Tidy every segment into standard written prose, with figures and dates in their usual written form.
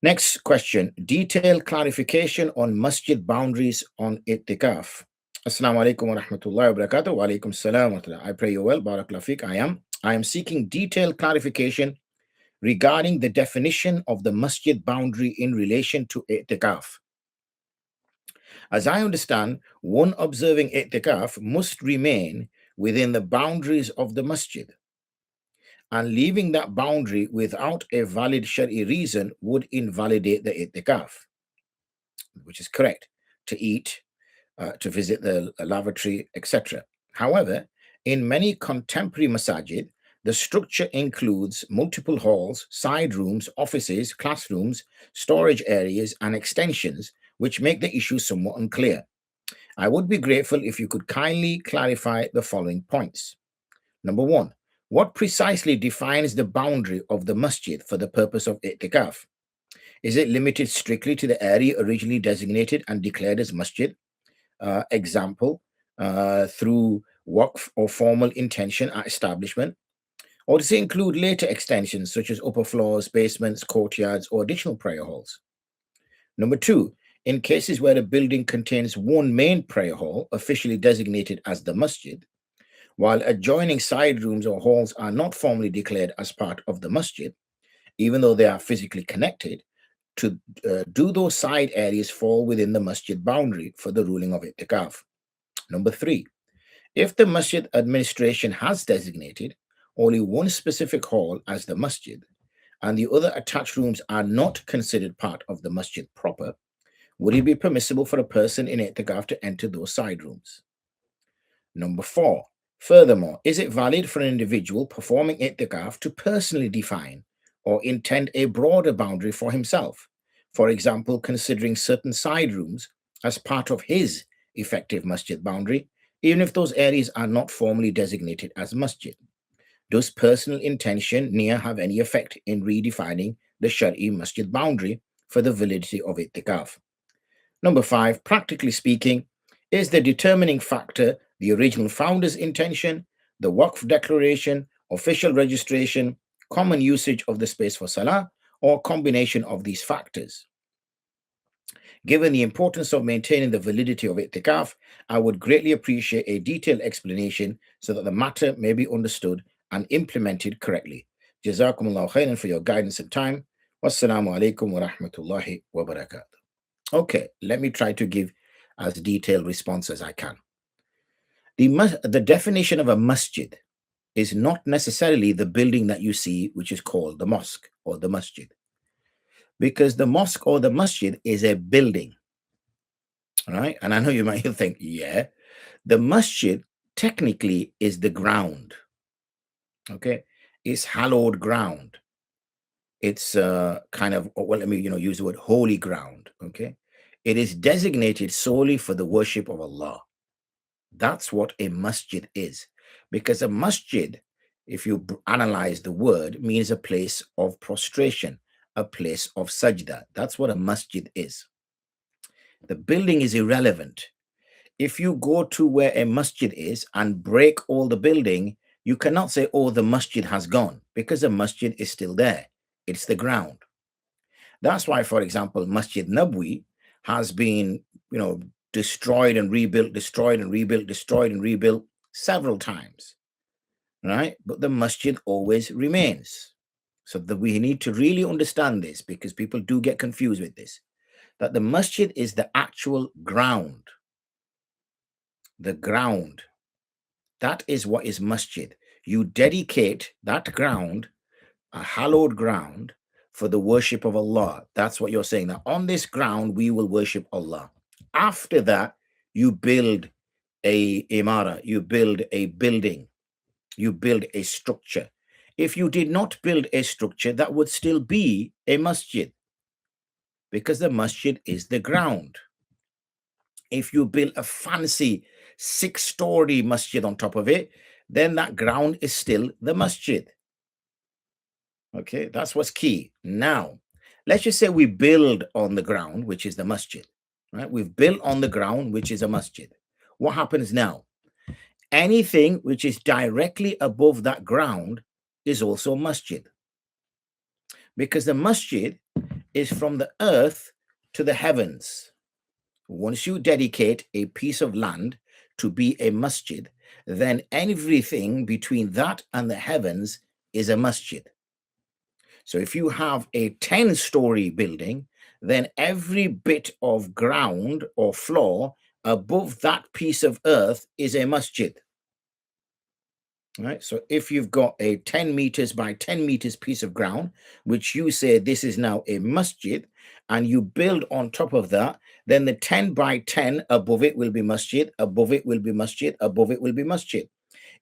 Next question, detailed clarification on masjid boundaries on Iṭtikāf. Assalamu alaikum wa rahmatullahi wa barakatuh. Wa alaikum salam wa rahmatullah. I pray you well. Barakallahu fiqh. I am seeking detailed clarification regarding the definition of the masjid boundary in relation to Iṭtikāf. As I understand, one observing Iṭtikāf must remain within the boundaries of the masjid, and leaving that boundary without a valid Shari reason would invalidate the Iṭtikāf, which is correct, to eat, to visit the lavatory, etc. However, in many contemporary masajid, the structure includes multiple halls, side rooms, offices, classrooms, storage areas, and extensions, which make the issue somewhat unclear. I would be grateful if you could kindly clarify the following points. Number one, what precisely defines the boundary of the masjid for the purpose of Iṭtikāf? Is it limited strictly to the area originally designated and declared as masjid? Example, through waqf or formal intention at establishment? Or does it include later extensions such as upper floors, basements, courtyards, or additional prayer halls? Number two, in cases where a building contains one main prayer hall officially designated as the masjid, while adjoining side rooms or halls are not formally declared as part of the masjid, even though they are physically connected, do those side areas fall within the masjid boundary for the ruling of Iṭtikāf? Number three, if the masjid administration has designated only one specific hall as the masjid, and the other attached rooms are not considered part of the masjid proper, would it be permissible for a person in Iṭtikāf to enter those side rooms? Number four, furthermore, is it valid for an individual performing Iṭtikāf to personally define or intend a broader boundary for himself? For example, considering certain side rooms as part of his effective masjid boundary, even if those areas are not formally designated as masjid. Does personal intention near have any effect in redefining the Shari masjid boundary for the validity of Iṭtikāf? Number five, practically speaking, is the determining factor the original founder's intention, the waqf declaration, official registration, common usage of the space for salah, or combination of these factors? Given the importance of maintaining the validity of Iṭtikāf, I would greatly appreciate a detailed explanation so that the matter may be understood and implemented correctly. Jazakumullahu khairan for your guidance and time. Wassalamu alaikum wa rahmatullahi wa barakatuh. Okay, let me try to give as detailed response as I can. The definition of a masjid is not necessarily the building that you see, which is called the mosque or the masjid, because the mosque or the masjid is a building, right? And I know you might think, yeah, the masjid technically is the ground, okay? It's hallowed ground. It's kind of, well, let me use the word holy ground, okay? It is designated solely for the worship of Allah. That's what a masjid is, because a masjid, if you analyze the word, means a place of prostration, a place of sajda. That's what a masjid is. The building is irrelevant. If you go to where a masjid is and break all the building, you cannot say, oh, the masjid has gone, because the masjid is still there. It's the ground. That's why, for example, Masjid Nabwi has been, destroyed and rebuilt, destroyed and rebuilt, destroyed and rebuilt several times, right? But the masjid always remains. So that we need to really understand this, because people do get confused with this, that the masjid is the actual ground. The ground. That is what is masjid. You dedicate that ground, a hallowed ground, for the worship of Allah. That's what you're saying. That on this ground, we will worship Allah. After that, you build a imara, you build a building, you build a structure. If you did not build a structure, that would still be a masjid, because the masjid is the ground. If you build a fancy 6-story masjid on top of it, then that ground is still the masjid. Okay, that's what's key. Now, let's just say we build on the ground, which is the masjid, right? We've built on the ground, which is a masjid. What happens now? Anything which is directly above that ground is also masjid, because the masjid is from the earth to the heavens. Once you dedicate a piece of land to be a masjid, then everything between that and the heavens is a masjid. So if you have a 10-story building, then every bit of ground or floor above that piece of earth is a masjid. Right? So if you've got a 10 meters by 10 meters piece of ground, which you say this is now a masjid, and you build on top of that, then the 10 by 10 above it will be masjid, above it will be masjid, above it will be masjid.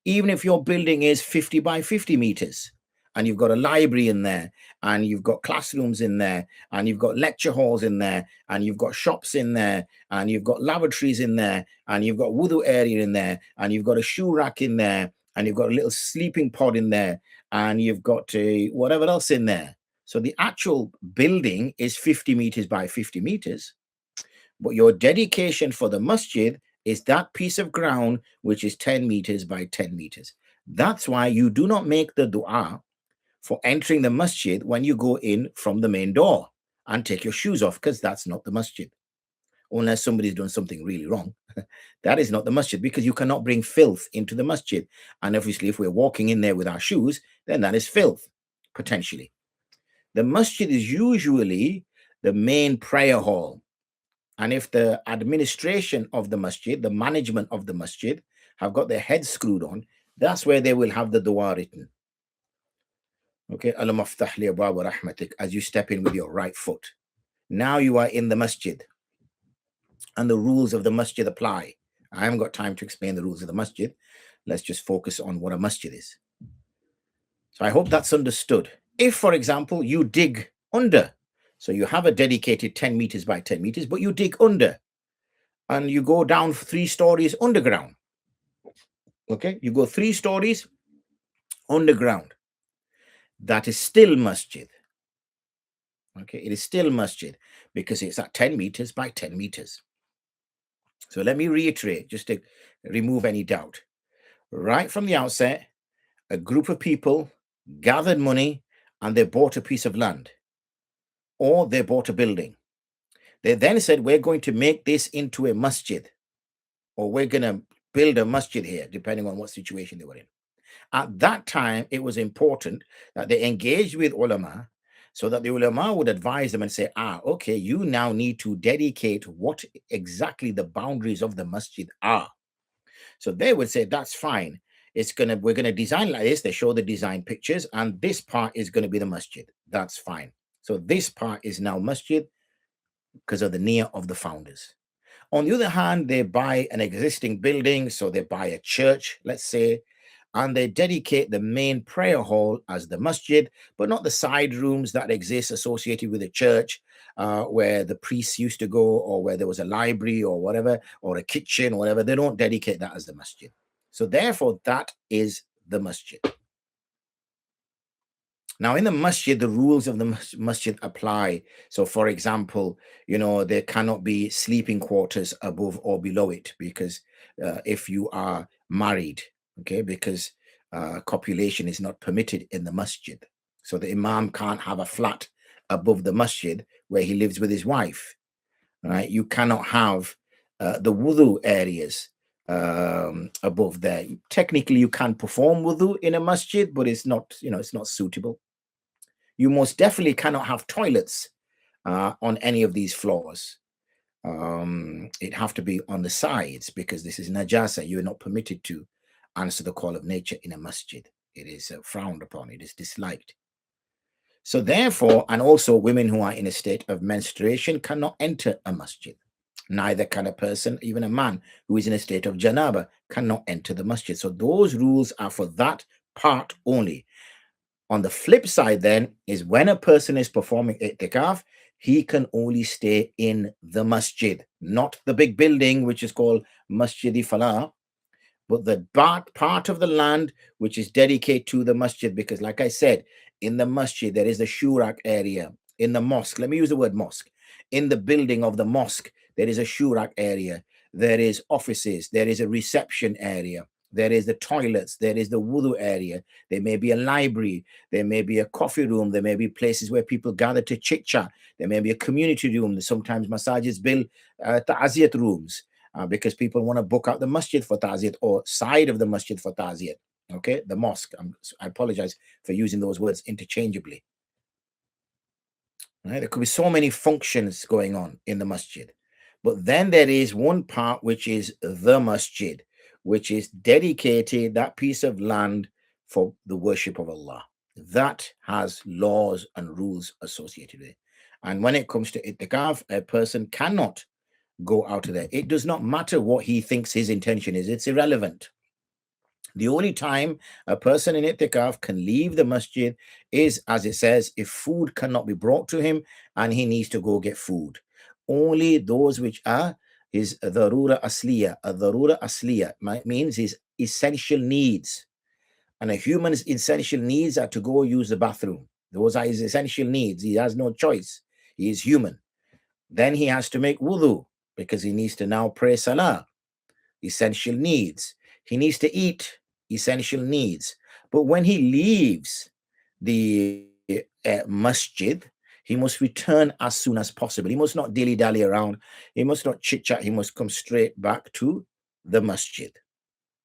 Even if your building is 50 by 50 meters, and you've got a library in there, and you've got classrooms in there, and you've got lecture halls in there, and you've got shops in there, and you've got lavatories in there, and you've got wudu area in there, and you've got a shoe rack in there, and you've got a little sleeping pod in there, and you've got whatever else in there. So the actual building is 50 meters by 50 meters, but your dedication for the masjid is that piece of ground which is 10 meters by 10 meters. That's why you do not make the dua for entering the masjid when you go in from the main door and take your shoes off, because that's not the masjid. Unless somebody's done something really wrong. That is not the masjid, because you cannot bring filth into the masjid. And obviously, if we're walking in there with our shoes, then that is filth, potentially. The masjid is usually the main prayer hall. And if the administration of the masjid, the management of the masjid, have got their heads screwed on, that's where they will have the dua written. Okay, Al-Maftah li abwab rahmatik, as you step in with your right foot. Now you are in the masjid, and the rules of the masjid apply. I haven't got time to explain the rules of the masjid. Let's just focus on what a masjid is. So I hope that's understood. If, for example, you dig under, so you have a dedicated 10 meters by 10 meters, but you dig under, and you go down 3 stories underground. Okay, you go 3 stories underground. That is still masjid. Okay, it is still masjid because it's at 10 meters by 10 meters. So let me reiterate, just to remove any doubt. Right from the outset, a group of people gathered money and they bought a piece of land, or they bought a building. They then said, we're going to make this into a masjid, or we're going to build a masjid here, depending on what situation they were in. At that time, it was important that they engaged with ulama, so that the ulama would advise them and say, okay, you now need to dedicate what exactly the boundaries of the masjid are. So they would say, that's fine. We're gonna design like this. They show the design pictures, and this part is going to be the masjid. That's fine. So this part is now masjid because of the niyyah of the founders. On the other hand, they buy an existing building, so they buy a church, let's say, and they dedicate the main prayer hall as the masjid, but not the side rooms that exist associated with a church, where the priests used to go, or where there was a library or whatever, or a kitchen or whatever. They don't dedicate that as the masjid. So therefore, that is the masjid. Now, in the masjid, the rules of the masjid apply. So, for example, there cannot be sleeping quarters above or below it, because if you are married, okay, because copulation is not permitted in the masjid. So the imam can't have a flat above the masjid where he lives with his wife, right? You cannot have the wudu areas above there. Technically, you can perform wudu in a masjid, but it's not, it's not suitable. You most definitely cannot have toilets on any of these floors. It have to be on the sides, because this is najasa. You are not permitted to answer the call of nature in a masjid. It is frowned upon. It is disliked. So therefore, and also women who are in a state of menstruation cannot enter a masjid. Neither can a person, even a man who is in a state of janaba, cannot enter the masjid. So those rules are for that part only. On the flip side then is when a person is performing Iʿtikāf, he can only stay in the masjid, not the big building, which is called Masjid Falah, but the part of the land which is dedicated to the masjid. Because like I said, in the masjid, there is the shurak area. In the mosque, let me use the word mosque. In the building of the mosque, there is a shurak area. There is offices. There is a reception area. there is the toilets, there is the wudu area, there may be a library, there may be a coffee room, there may be places where people gather to chit chat, there may be a community room. Sometimes massages build ta'ziyat rooms because people want to book out the masjid for ta'ziyat or side of the masjid for ta'ziyat. Okay, the mosque. I apologize for using those words interchangeably. Right? There could be so many functions going on in the masjid. But then there is one part which is the masjid, which is dedicated, that piece of land, for the worship of Allah. That has laws and rules associated with it. And when it comes to Iţtikāf, a person cannot go out of there. It does not matter what he thinks his intention is. It's irrelevant. The only time a person in Iṭtikāf can leave the masjid is, as it says, if food cannot be brought to him and he needs to go get food. Only those which are his darura asliya. A darura asliya means his essential needs. And a human's essential needs are to go use the bathroom. Those are his essential needs. He has no choice. He is human. Then he has to make wudu because he needs to now pray salah. Essential needs. He needs to eat. Essential needs. But when he leaves the masjid, he must return as soon as possible. He must not dilly-dally around. He must not chit-chat. He must come straight back to the masjid.